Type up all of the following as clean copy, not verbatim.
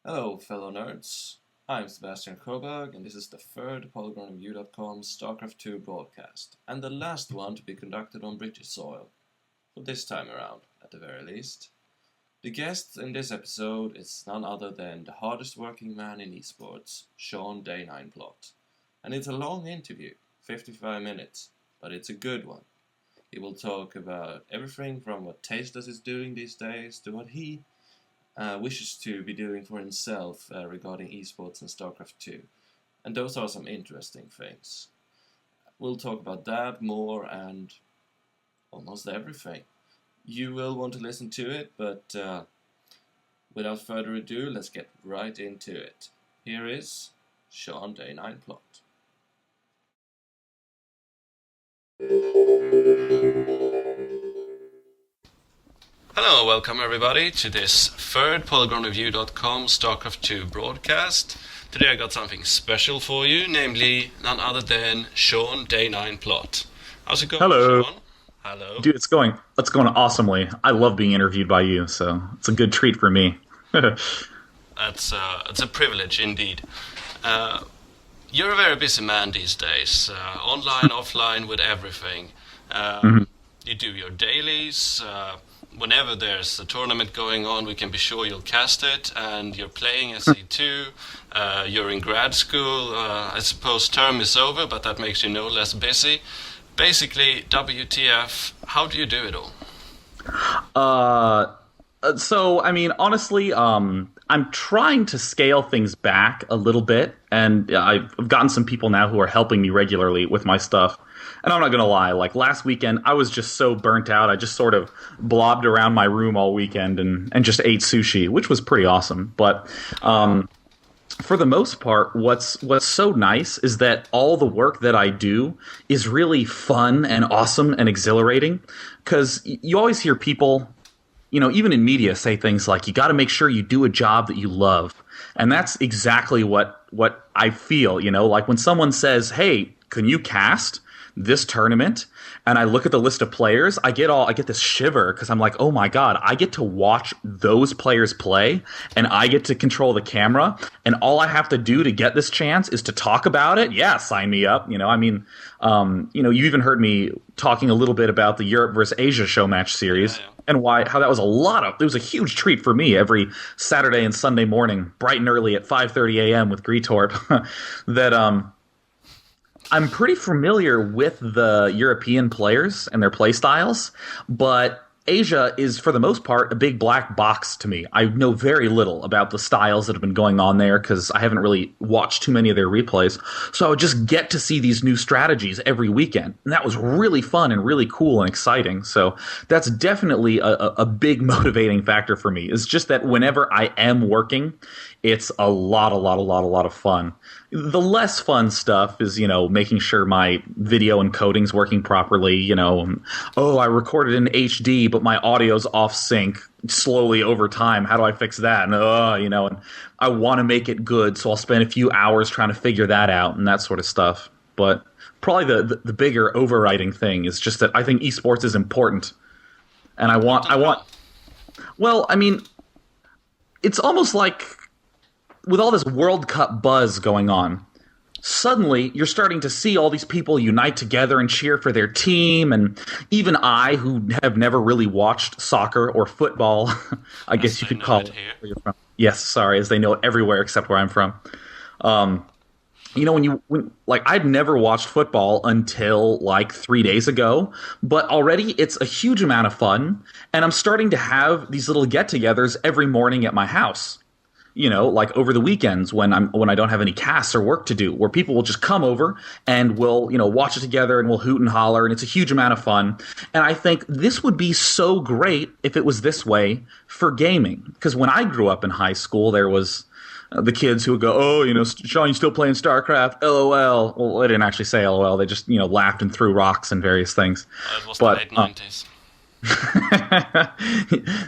Hello, fellow nerds. I'm Sebastian Kroberg, and this is the third Polygon Starcraft 2 broadcast, and the last one to be conducted on British soil, for this time around, at the very least. The guest in this episode is none other than the hardest working man in eSports, Sean Plott. And it's a long interview, 55 minutes, but it's a good one. He will talk about everything from what Tasteless is doing these days to what he wishes to be doing for himself regarding eSports and Starcraft 2. And those are some interesting things. We'll talk about that more and almost everything. You will want to listen to it, but without further ado, let's get right into it. Here is Sean Plott. Hello, welcome everybody to this third PolygonRevue.com Starcraft 2 broadcast. Today I got something special for you, namely none other than Sean Plott. How's it going, Hello. Sean? Hello. Dude, it's going awesomely. I love being interviewed by you, so it's a good treat for me. It's a privilege indeed. You're a very busy man these days, online, offline, with everything. You do your dailies. Whenever there's a tournament going on, we can be sure you'll cast it, and you're playing SE2, you're in grad school, I suppose term is over, but that makes you no less busy. Basically, WTF, how do you do it all? So, I mean, honestly, I'm trying to scale things back a little bit, and I've gotten some people now who are helping me regularly with my stuff. And I'm not going to lie, like last weekend, I was just so burnt out. I just sort of blobbed around my room all weekend and just ate sushi, which was pretty awesome. But for the most part, what's so nice is that all the work that I do is really fun and awesome and exhilarating. Because you always hear people, you know, even in media, say things like, you got to make sure you do a job that you love. And that's exactly what I feel, you know, like when someone says, hey, can you cast this tournament? And I look at the list of players, I get this shiver because I'm like, oh my God, I get to watch those players play and I get to control the camera, and all I have to do to get this chance is to talk about it. Yeah, sign me up. You know, I mean, you know, you even heard me talking a little bit about the Europe versus Asia show match series. Yeah. And how that was it was a huge treat for me every Saturday and Sunday morning, bright and early at 5:30 a.m. with Greetorp. that I'm pretty familiar with the European players and their play styles, but Asia is, for the most part, a big black box to me. I know very little about the styles that have been going on there because I haven't really watched too many of their replays. So I would just get to see these new strategies every weekend. And that was really fun and really cool and exciting. So that's definitely a big motivating factor for me. It's just that whenever I am working, it's a lot of fun. The less fun stuff is, you know, making sure my video encoding's working properly, you know. I recorded in HD, but my audio's off sync slowly over time. How do I fix that? And, you know, and I want to make it good, so I'll spend a few hours trying to figure that out and that sort of stuff. But probably the bigger overriding thing is just that I think eSports is important. And well, I mean, it's almost like, with all this World Cup buzz going on, suddenly you're starting to see all these people unite together and cheer for their team. And even I, who have never really watched soccer or football, I guess you could call it where you're from. Yes, sorry, as they know it everywhere except where I'm from. You know, I'd never watched football until like 3 days ago, but already it's a huge amount of fun. And I'm starting to have these little get-togethers every morning at my house. You know, like over the weekends when I don't have any casts or work to do, where people will just come over and we'll, you know, watch it together and we'll hoot and holler, and it's a huge amount of fun. And I think this would be so great if it was this way for gaming. Because when I grew up in high school, there was the kids who would go, "Oh, Sean, you still playing Starcraft? LOL." Well, they didn't actually say LOL. They just laughed and threw rocks and various things. It was But the late 90s.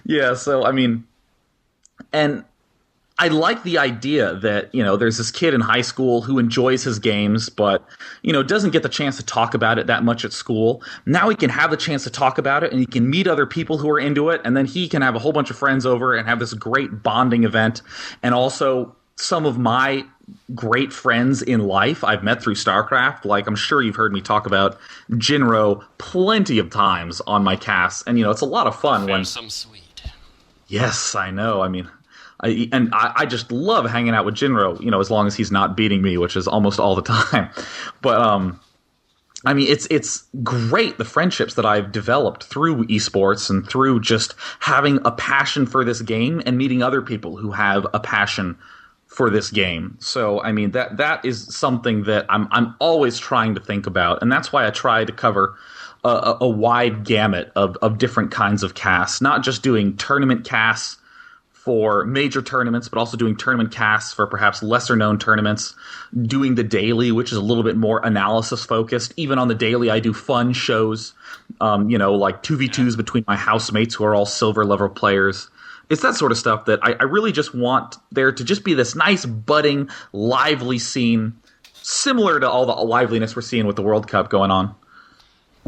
yeah, so I mean, and I like the idea that, there's this kid in high school who enjoys his games, but, doesn't get the chance to talk about it that much at school. Now he can have the chance to talk about it, and he can meet other people who are into it, and then he can have a whole bunch of friends over and have this great bonding event. And also, some of my great friends in life I've met through StarCraft. Like, I'm sure you've heard me talk about Jinro plenty of times on my casts, and, it's a lot of fun when... Some Swede. Yes, I know. I mean... I just love hanging out with Jinro, as long as he's not beating me, which is almost all the time. But I mean, it's great, the friendships that I've developed through esports and through just having a passion for this game and meeting other people who have a passion for this game. So I mean, that is something that I'm always trying to think about, and that's why I try to cover a wide gamut of different kinds of casts, not just doing tournament casts for major tournaments, but also doing tournament casts for perhaps lesser-known tournaments, doing the daily, which is a little bit more analysis-focused. Even on the daily, I do fun shows, like 2v2s between my housemates who are all silver-level players. It's that sort of stuff that I really just want there to just be this nice, budding, lively scene, similar to all the liveliness we're seeing with the World Cup going on.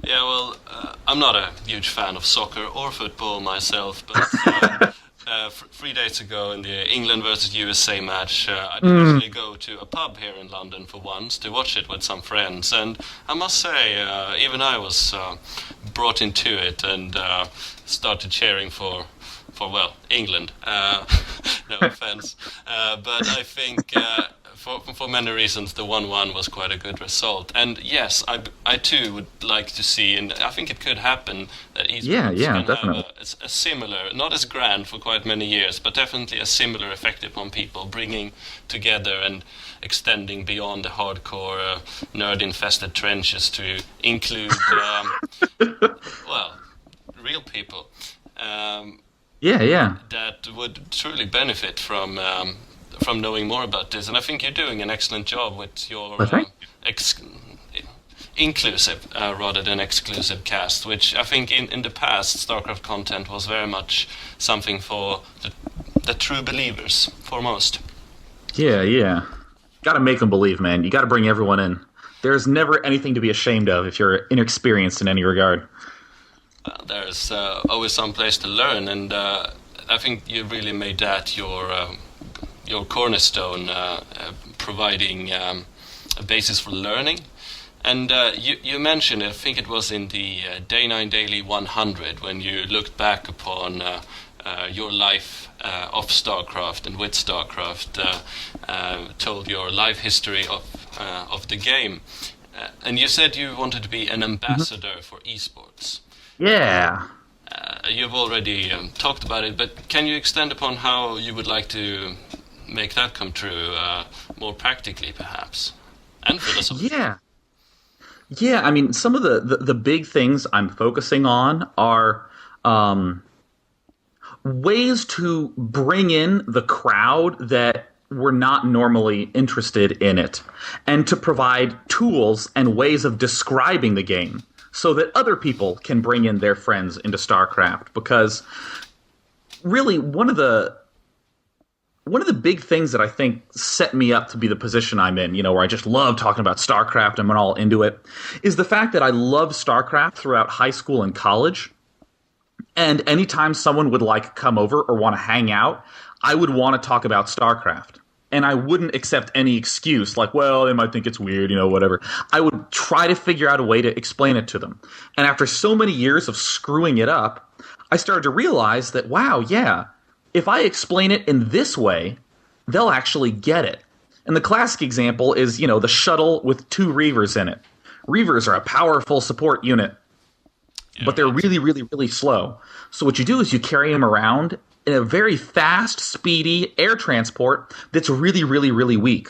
Yeah, well, I'm not a huge fan of soccer or football myself, but... 3 days ago in the England versus USA match, I did actually go to a pub here in London for once to watch it with some friends, and I must say, even I was brought into it and started cheering for England. No offense, but I think for many reasons the 1-1 was quite a good result. And yes, I too would like to see, and I think it could happen, that eSports can definitely have a similar, not as grand for quite many years, but definitely a similar effect upon people, bringing together and extending beyond the hardcore nerd-infested trenches to include, real people. That would truly benefit from knowing more about this, and I think you're doing an excellent job with your inclusive rather than exclusive cast, which I think in the past StarCraft content was very much something for the true believers, foremost. Yeah. Got to make them believe, man. You got to bring everyone in. There's never anything to be ashamed of if you're inexperienced in any regard. There's always some place to learn, and I think you really made that your cornerstone, providing a basis for learning. And you mentioned, I think it was in the Day 9 Daily 100, when you looked back upon your life of StarCraft and with StarCraft, told your life history of the game. And you said you wanted to be an ambassador for eSports. Yeah. You've already talked about it, but can you extend upon how you would like to make that come true more practically, perhaps, and philosophically? Yeah. I mean, some of the big things I'm focusing on are ways to bring in the crowd that were not normally interested in it, and to provide tools and ways of describing the game so that other people can bring in their friends into StarCraft. Because really, one of the big things that I think set me up to be the position I'm in, where I just love talking about StarCraft and I'm all into it, is the fact that I loved StarCraft throughout high school and college. And anytime someone would come over or want to hang out, I would want to talk about StarCraft. And I wouldn't accept any excuse like, well, they might think it's weird, whatever. I would try to figure out a way to explain it to them. And after so many years of screwing it up, I started to realize that, wow, yeah, if I explain it in this way, they'll actually get it. And the classic example is, the shuttle with 2 reavers in it. Reavers are a powerful support unit, but they're really, really, really slow. So what you do is you carry them around in a very fast, speedy air transport that's really, really, really weak.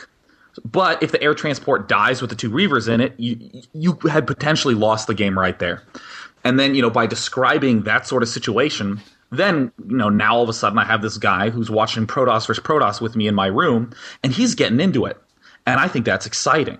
But if the air transport dies with the 2 reavers in it, you had potentially lost the game right there. And then, by describing that sort of situation, Then, now all of a sudden I have this guy who's watching Protoss versus Protoss with me in my room, and he's getting into it. And I think that's exciting.